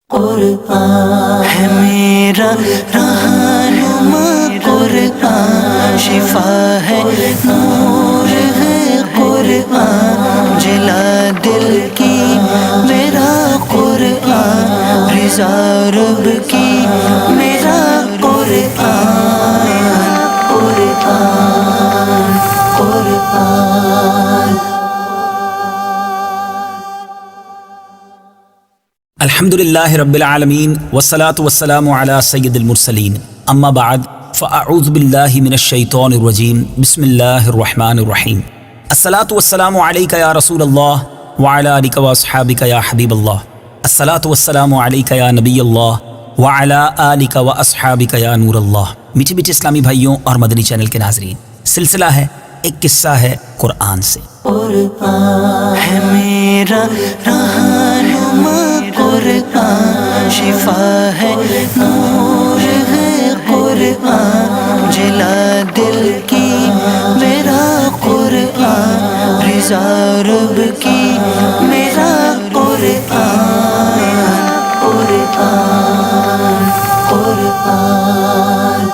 قرآن ہے میرا رہنما، قرآن شفا ہے، نور ہے قرآن، جلا دل کی میرا قرآن، رضا رب کی میرا قرآن، قرآن قرآن۔ الحمدللہ رب العالمین والصلاة والسلام علی سید المرسلین، اما بعد فاعوذ باللہ من الشیطان الرجیم، بسم اللہ الرحمن الرحیم۔ الصلاة والسلام علیک یا رسول اللہ وعلی آلک واصحابک یا حبیب اللہ، الصلاة والسلام علیک یا نبی اللہ وعلی آلک واصحابک یا نور اللہ۔ میٹھے میٹھے اسلامی بھائیوں اور مدنی چینل کے ناظرین، سلسلہ ہے ایک قصہ ہے قرآن سے۔ قرآن ہے میرا رہنما، قرآن شفا ہے، نور ہے قرآن، جلا دل کی میرا قرآن، رضا رب کی میرا قرآن، قرآن قرآن۔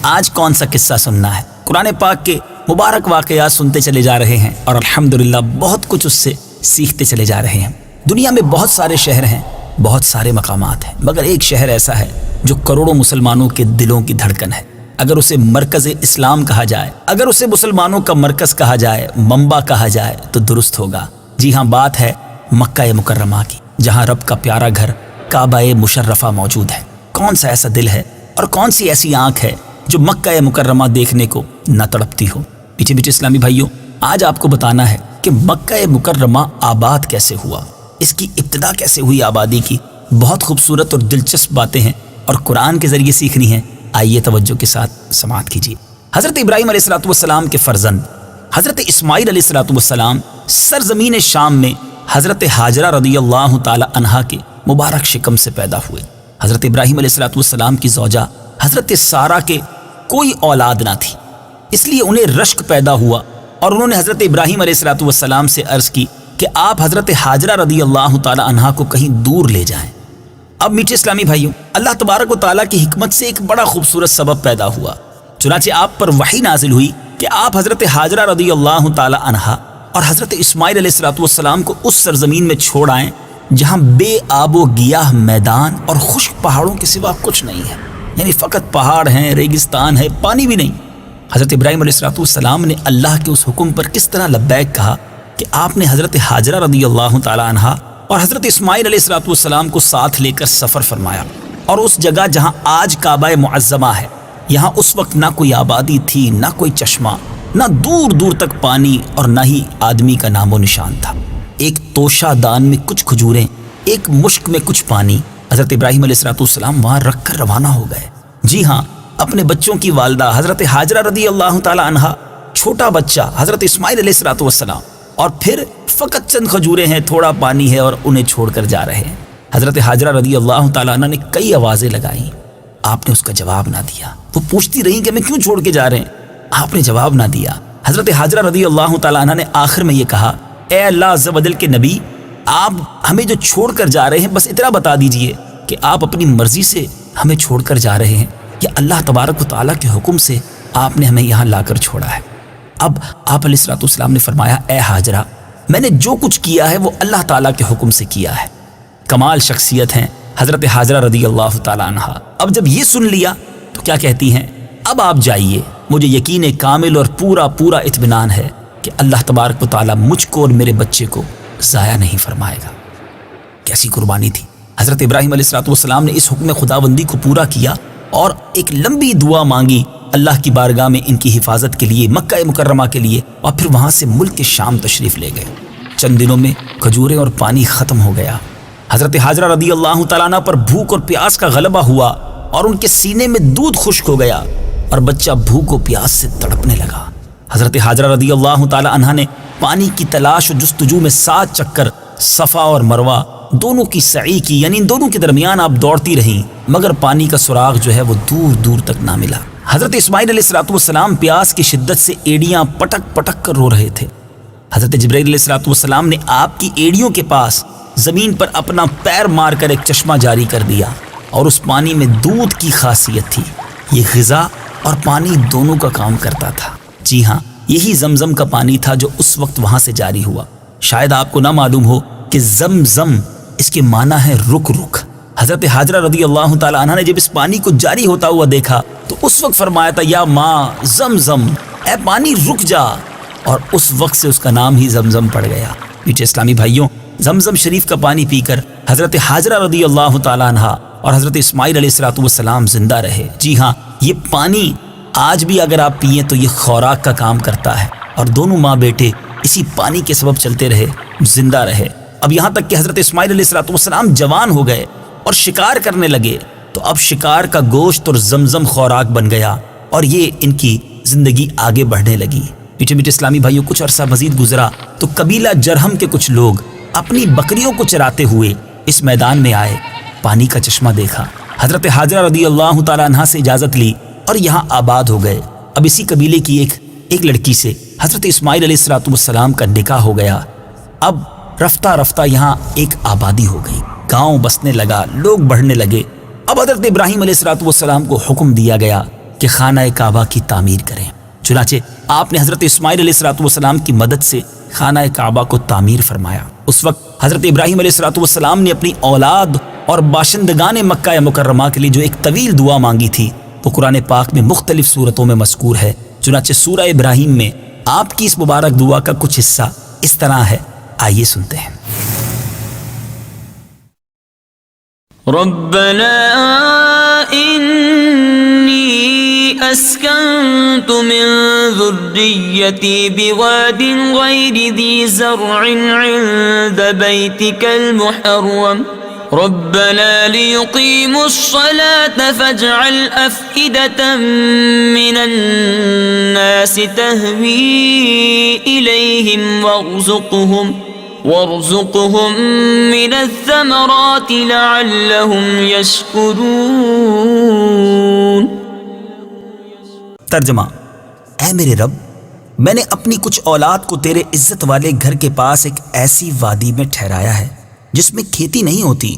آج کون سا قصہ سننا ہے؟ قرآن پاک کے مبارک واقعات سنتے چلے جا رہے ہیں اور الحمدللہ بہت کچھ اس سے سیکھتے چلے جا رہے ہیں۔ دنیا میں بہت سارے شہر ہیں، بہت سارے مقامات ہیں، مگر ایک شہر ایسا ہے جو کروڑوں مسلمانوں کے دلوں کی دھڑکن ہے۔ اگر اسے مرکز اسلام کہا جائے، اگر اسے مسلمانوں کا مرکز کہا جائے، منبع کہا جائے تو درست ہوگا۔ جی ہاں، بات ہے مکہ مکرمہ کی، جہاں رب کا پیارا گھر کعبہ مشرفہ موجود ہے۔ کون سا ایسا دل ہے اور کون سی ایسی آنکھ ہے جو مکہ مکرمہ دیکھنے کو نہ تڑپتی ہو؟ پیچھے پیچھے اسلامی بھائیوں، آج آپ کو بتانا ہے کہ مکہ مکرمہ آباد کیسے ہوا، اس کی ابتدا کیسے ہوئی آبادی کی۔ بہت خوبصورت اور دلچسپ باتیں ہیں اور قرآن کے ذریعے سیکھنی ہیں۔ آئیے توجہ کے ساتھ سماعت کیجیے۔ حضرت ابراہیم علیہ السلام کے فرزند حضرت اسماعیل علیہ السلام سرزمین شام میں حضرت ہاجرہ رضی اللہ تعالی عنہا کے مبارک شکم سے پیدا ہوئے۔ حضرت ابراہیم علیہ السلام کی زوجہ حضرت سارہ کے کوئی اولاد نہ تھی، اس لیے انہیں رشک پیدا ہوا اور انہوں نے حضرت ابراہیم علیہ السلام سے عرض کی کہ آپ حضرت ہاجرہ رضی اللہ تعالی عنہا کو کہیں دور لے جائیں۔ اب میٹھے اسلامی بھائیوں، اللہ تبارک و تعالیٰ کی حکمت سے ایک بڑا خوبصورت سبب پیدا ہوا۔ چنانچہ آپ پر وحی نازل ہوئی کہ آپ حضرت ہاجرہ رضی اللہ تعالی عنہا اور حضرت اسماعیل علیہ السلام کو اس سرزمین میں چھوڑ آئیں جہاں بے آب و گیاہ میدان اور خشک پہاڑوں کے سوا کچھ نہیں ہے، یعنی فقط پہاڑ ہیں، ریگستان ہے، پانی بھی نہیں۔ حضرت ابراہیم علیہ السلام نے اللہ کے اس حکم پر کس طرح لبیک کہا کہ آپ نے حضرت ہاجرہ رضی اللہ تعالی عنہا اور حضرت اسماعیل علیہ السلام کو ساتھ لے کر سفر فرمایا، اور اس جگہ جہاں آج کعبہ معظمہ ہے، یہاں اس وقت نہ کوئی آبادی تھی، نہ کوئی چشمہ، نہ دور دور تک پانی اور نہ ہی آدمی کا نام و نشان تھا۔ ایک توشہ دان میں کچھ کھجوریں، ایک مشک میں کچھ پانی، حضرت ابراہیم علیہ السلام وہاں رکھ کر روانہ ہو گئے۔ جی ہاں، اپنے بچوں کی والدہ حضرت ہاجرہ رضی اللہ تعالی عنہا، چھوٹا بچہ حضرت اسماعیل علیہ السلام، اور پھر فقط چند کھجوریں ہیں، تھوڑا پانی ہے اور انہیں چھوڑ کر جا رہے ہیں۔ حضرت ہاجرہ رضی اللہ تعالی عنہ نے کئی آوازیں لگائیں، آپ نے اس کا جواب نہ دیا۔ وہ پوچھتی رہیں کہ میں کیوں چھوڑ کے جا رہے ہیں، آپ نے جواب نہ دیا۔ حضرت ہاجرہ رضی اللہ تعالی عنہ نے آخر میں یہ کہا، اے اللہ عز و جل کے نبی، آپ ہمیں جو چھوڑ کر جا رہے ہیں بس اتنا بتا دیجئے کہ آپ اپنی مرضی سے ہمیں چھوڑ کر جا رہے ہیں یا اللہ تبارک و تعالیٰ کے حکم سے آپ نے ہمیں یہاں لا کر چھوڑا ہے۔ اب آپ علیہ السلام نے فرمایا، اے ہاجرہ، میں نے جو کچھ کیا ہے وہ اللہ تعالیٰ کے حکم سے کیا ہے۔ کمال شخصیت ہیں حضرت ہاجرہ رضی اللہ تعالی عنہا۔ اب جب یہ سن لیا تو کیا کہتی ہیں، اب آپ جائیے، مجھے یقین کامل اور پورا اطمینان ہے کہ اللہ تبارک و تعالیٰ مجھ کو اور میرے بچے کو ضائع نہیں فرمائے گا۔ کیسی قربانی تھی! حضرت ابراہیم علیہ السلام نے اس حکم خداوندی کو پورا کیا اور ایک لمبی دعا مانگی اللہ کی بارگاہ میں ان کی حفاظت کے لیے، مکہ مکرمہ کے لیے، اور پھر وہاں سے ملک کے شام تشریف لے گئے۔ چند دنوں میں کھجوریں اور پانی ختم ہو گیا۔ حضرت ہاجرہ رضی اللہ تعالیٰ عنہ پر بھوک اور پیاس کا غلبہ ہوا اور ان کے سینے میں دودھ خشک ہو گیا اور بچہ بھوک و پیاس سے تڑپنے لگا۔ حضرت ہاجرہ رضی اللہ تعالیٰ عنہ نے پانی کی تلاش و جستجو میں 7 چکر صفا اور مروہ دونوں کی سعی کی، یعنی ان دونوں کے درمیان آپ دوڑتی رہیں، مگر پانی کا سراغ جو ہے وہ دور دور تک نہ ملا۔ حضرت اسماعیل علیہ السلام پیاس کی شدت سے ایڑیاں پٹک پٹک کر رو رہے تھے۔ حضرت جبرائیل علیہ الصلوۃ والسلام نے آپ کی ایڑیوں کے پاس زمین پر اپنا پیر مار کر ایک چشمہ جاری کر دیا اور اس پانی میں دودھ کی خاصیت تھی۔ یہ غذا اور پانی دونوں کا کام کرتا تھا۔ جی ہاں، یہی زمزم کا پانی تھا جو اس وقت وہاں سے جاری ہوا۔ شاید آپ کو نہ معلوم ہو کہ زمزم اس کے معنی ہے رک رک۔ حضرت حاجرہ رضی اللہ تعالی عنہ نے جب اس پانی کو جاری ہوتا ہوا دیکھا تو اس وقت فرمایا تھا یا ماں زمزم، اے پانی رک جا، اور اس وقت سے اس کا نام ہی زمزم پڑ گیا۔ میٹھے اسلامی بھائیوں، زمزم شریف کا پانی پی کر حضرت حاجرہ رضی اللہ تعالی عنہ اور حضرت اسماعیل علیہ السلام زندہ رہے۔ جی ہاں، یہ پانی آج بھی اگر آپ پئیں تو یہ خوراک کا کام کرتا ہے، اور دونوں ماں بیٹے اسی پانی کے سبب چلتے رہے، زندہ رہے۔ اب یہاں تک کہ حضرت اسماعیل علیہ السلام جوان ہو گئے اور شکار کرنے لگے، تو اب شکار کا گوشت اور زمزم خوراک بن گیا، اور یہ ان کی زندگی آگے بڑھنے لگی۔ میٹھے میٹھے اسلامی بھائیوں، کچھ عرصہ مزید گزرا تو قبیلہ جرہم کے کچھ لوگ اپنی بکریوں کو چراتے ہوئے اس میدان میں آئے، پانی کا چشمہ دیکھا، حضرت حاجرہ رضی اللہ تعالی عنہ سے اجازت لی اور یہاں آباد ہو گئے۔ اب اسی قبیلے کی ایک لڑکی سے حضرت اسماعیل علیہ السلام کا نکاح ہو گیا۔ اب رفتہ رفتہ یہاں ایک آبادی ہو گئی، گاؤں بسنے لگا، لوگ بڑھنے لگے۔ اب حضرت ابراہیم علیہ السلام کو حکم دیا گیا کہ خانہ کعبہ کی تعمیر کریں۔ چنانچہ آپ نے حضرت اسماعیل علیہ السلام کی مدد سے خانہ کعبہ کو تعمیر فرمایا۔ اس وقت حضرت ابراہیم علیہ السلام نے اپنی اولاد اور باشندگان مکہ مکرمہ کے لیے جو ایک طویل دعا مانگی تھی وہ قرآن پاک میں مختلف صورتوں میں مذکور ہے۔ چنانچہ سورہ ابراہیم میں آپ کی اس مبارک دعا کا کچھ حصہ اس طرح ہے، آئیے سنتے ہیں۔ ربنا انی اسکنت من ذریتی بواد غیر ذی زرع عند بیتک المحرم ربنا ليقيموا الصلاة فاجعل أفئدة من الناس تهوي إليهم وارزقهم من الثمرات لعلهم يشكرون۔ ترجمہ: اے میرے رب، میں نے اپنی کچھ اولاد کو تیرے عزت والے گھر کے پاس ایک ایسی وادی میں ٹھہرایا ہے جس میں کھیتی نہیں ہوتی۔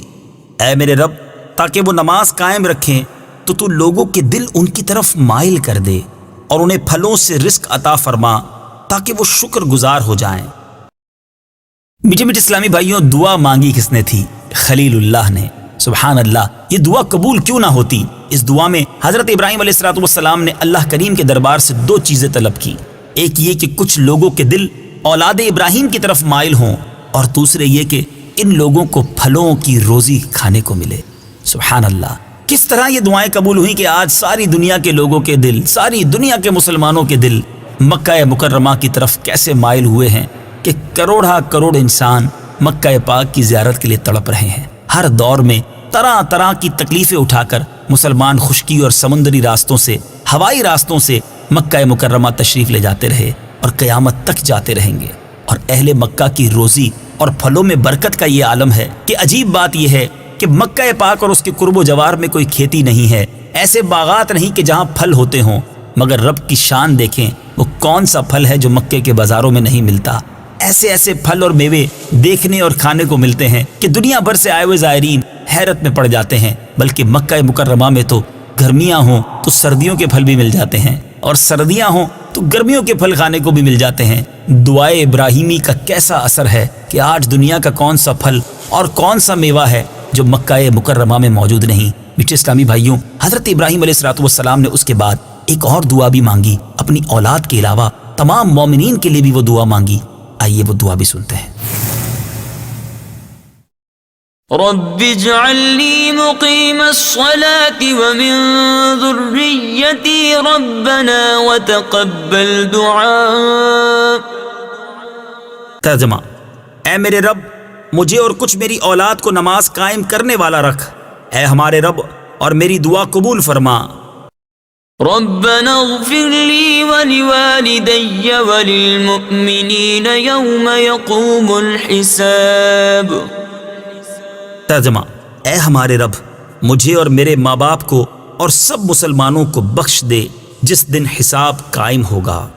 اے میرے رب، تاکہ وہ نماز قائم رکھیں تو تو لوگوں کے دل ان کی طرف مائل کر دے اور انہیں پھلوں سے رزق عطا فرما تاکہ وہ شکر گزار ہو جائیں۔ میٹھے میٹھے اسلامی بھائیوں، دعا مانگی کس نے تھی؟ خلیل اللہ نے۔ سبحان اللہ، یہ دعا قبول کیوں نہ ہوتی؟ اس دعا میں حضرت ابراہیم علیہ السلام نے اللہ کریم کے دربار سے دو چیزیں طلب کی، ایک یہ کہ کچھ لوگوں کے دل اولاد ابراہیم کی طرف مائل ہوں، اور دوسرے یہ کہ ان لوگوں کو پھلوں کی روزی کھانے کو ملے۔ سبحان اللہ، کس طرح یہ دعائیں قبول ہوئیں کہ آج ساری دنیا کے لوگوں کے دل، ساری دنیا کے مسلمانوں کے دل مکہ مکرمہ کی طرف کیسے مائل ہوئے ہیں کہ کروڑا کروڑ انسان مکہ پاک کی زیارت کے لیے تڑپ رہے ہیں۔ ہر دور میں طرح طرح کی تکلیفیں اٹھا کر مسلمان خشکی اور سمندری راستوں سے، ہوائی راستوں سے مکہ مکرمہ تشریف لے جاتے رہے اور قیامت تک جاتے رہیں گے۔ اور اہل مکہ کی روزی اور پھلوں میں برکت کا یہ عالم ہے کہ عجیب بات یہ ہے کہ مکہ پاک اور اس کے قرب و جوار میں کوئی کھیتی نہیں ہے، ایسے باغات نہیں کہ جہاں پھل ہوتے ہوں، مگر رب کی شان دیکھیں، وہ کون سا پھل ہے جو مکے کے بازاروں میں نہیں ملتا۔ ایسے ایسے پھل اور میوے دیکھنے اور کھانے کو ملتے ہیں کہ دنیا بھر سے آئے ہوئے زائرین حیرت میں پڑ جاتے ہیں۔ بلکہ مکہ مکرمہ میں تو گرمیاں ہوں تو سردیوں کے پھل بھی مل جاتے ہیں، اور سردیاں ہوں تو گرمیوں کے پھل کھانے کو بھی مل جاتے ہیں۔ دعائے ابراہیمی کا کیسا اثر ہے کہ آج دنیا کا کون سا پھل اور کون سا میوہ ہے جو مکہ مکرمہ میں موجود نہیں۔ میٹھے اسلامی بھائیوں، حضرت ابراہیم علیہ السلام نے اس کے بعد ایک اور دعا بھی مانگی، اپنی اولاد کے علاوہ تمام مومنین کے لیے بھی وہ دعا مانگی۔ آئیے وہ دعا بھی سنتے ہیں۔ رب اجعلنی مقیم الصلاة ومن ذریتی ربنا وتقبل دعاء۔ ترجمہ: اے میرے رب، مجھے اور کچھ میری اولاد کو نماز قائم کرنے والا رکھ، اے ہمارے رب، اور میری دعا قبول فرما۔ ربنا اغفر لی ولوالدی وللمؤمنین یوم یقوم الحساب۔ ترجمہ: اے ہمارے رب، مجھے اور میرے ماں باپ کو اور سب مسلمانوں کو بخش دے جس دن حساب قائم ہوگا۔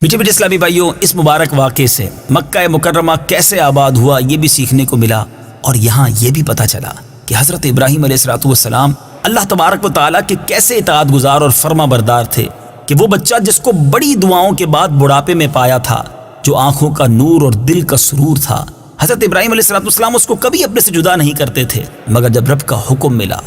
میٹھے میٹھے اسلامی بھائیوں، اس مبارک واقعے سے مکہ مکرمہ کیسے آباد ہوا یہ بھی سیکھنے کو ملا، اور یہاں یہ بھی پتہ چلا کہ حضرت ابراہیم علیہ السلام اللہ تبارک و تعالیٰ کے کیسے اطاعت گزار اور فرما بردار تھے کہ وہ بچہ جس کو بڑی دعاؤں کے بعد بڑھاپے میں پایا تھا، جو آنکھوں کا نور اور دل کا سرور تھا، حضرت ابراہیم علیہ السلام اس کو کبھی اپنے سے جدا نہیں کرتے تھے، مگر جب رب کا حکم ملا،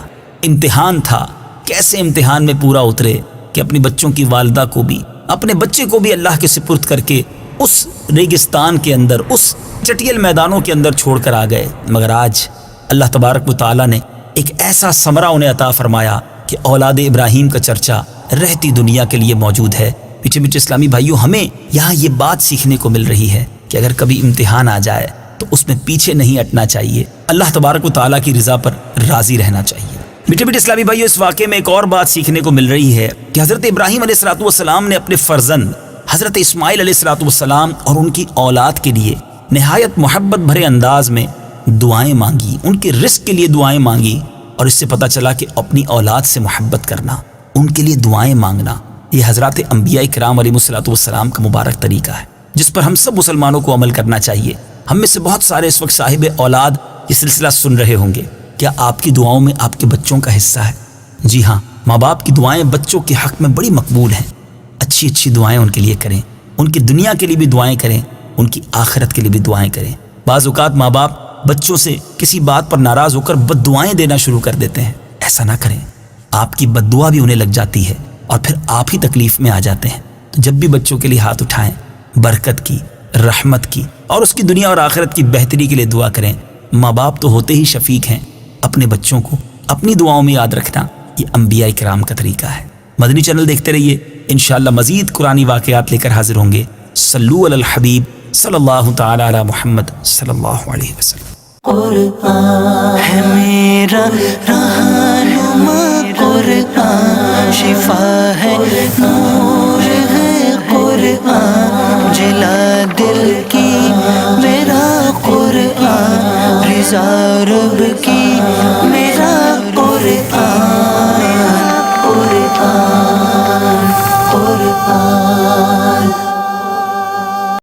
امتحان تھا، کیسے امتحان میں پورا اترے کہ اپنی بچوں کی والدہ کو بھی، اپنے بچے کو بھی اللہ کے سپرد کر کے اس ریگستان کے اندر، اس چٹیل میدانوں کے اندر چھوڑ کر آ گئے۔ مگر آج اللہ تبارک و تعالیٰ نے ایک ایسا ثمرہ انہیں عطا فرمایا کہ اولاد ابراہیم کا چرچا رہتی دنیا کے لیے موجود ہے۔ میٹھے میٹھے اسلامی بھائیوں، ہمیں یہاں یہ بات سیکھنے کو مل رہی ہے کہ اگر کبھی امتحان آ جائے تو اس میں پیچھے نہیں ہٹنا چاہیے، اللہ تبارک و تعالیٰ کی رضا پر راضی رہنا چاہیے۔ میٹھے میٹھے اسلامی بھائیوں، اس واقعے میں ایک اور بات سیکھنے کو مل رہی ہے کہ حضرت ابراہیم علیہ السلام نے اپنے فرزند حضرت اسماعیل علیہ السلام اور ان کی اولاد کے لیے نہایت محبت بھرے انداز میں دعائیں مانگی، ان کے رزق کے لیے دعائیں مانگی، اور اس سے پتہ چلا کہ اپنی اولاد سے محبت کرنا، ان کے لیے دعائیں مانگنا، یہ حضرات انبیاء کرام علیہ السلام کا مبارک طریقہ ہے جس پر ہم سب مسلمانوں کو عمل کرنا چاہیے۔ ہم میں سے بہت سارے اس وقت صاحب اولاد یہ سلسلہ سن رہے ہوں گے، کیا آپ کی دعاؤں میں آپ کے بچوں کا حصہ ہے؟ جی ہاں، ماں باپ کی دعائیں بچوں کے حق میں بڑی مقبول ہیں۔ اچھی اچھی دعائیں ان کے لیے کریں، ان کی دنیا کے لیے بھی دعائیں کریں، ان کی آخرت کے لیے بھی دعائیں کریں۔ بعض اوقات ماں باپ بچوں سے کسی بات پر ناراض ہو کر بد دعائیں دینا شروع کر دیتے ہیں، ایسا نہ کریں، آپ کی بد دعا بھی انہیں لگ جاتی ہے اور پھر آپ ہی تکلیف میں آ جاتے ہیں۔ تو جب بھی بچوں کے لیے ہاتھ اٹھائیں، برکت کی، رحمت کی اور اس کی دنیا اور آخرت کی بہتری کے لیے دعا کریں۔ ماں باپ تو ہوتے ہی شفیق ہیں، اپنے بچوں کو اپنی دعاؤں میں یاد رکھنا یہ انبیاء کرام کا طریقہ ہے۔ مدنی چینل دیکھتے رہیے، انشاءاللہ مزید قرآنی واقعات لے کر حاضر ہوں گے۔ صلو علی الحبیب صلی اللہ تعالی علی محمد صلی اللہ علیہ وسلم۔ قرآن ہے میرا رہنما، قرآن شفا ہے، نور ہے قرآن، جلا دل کی میرا قرآن، رضا رب کی میرا قرآن، قرآن قرآن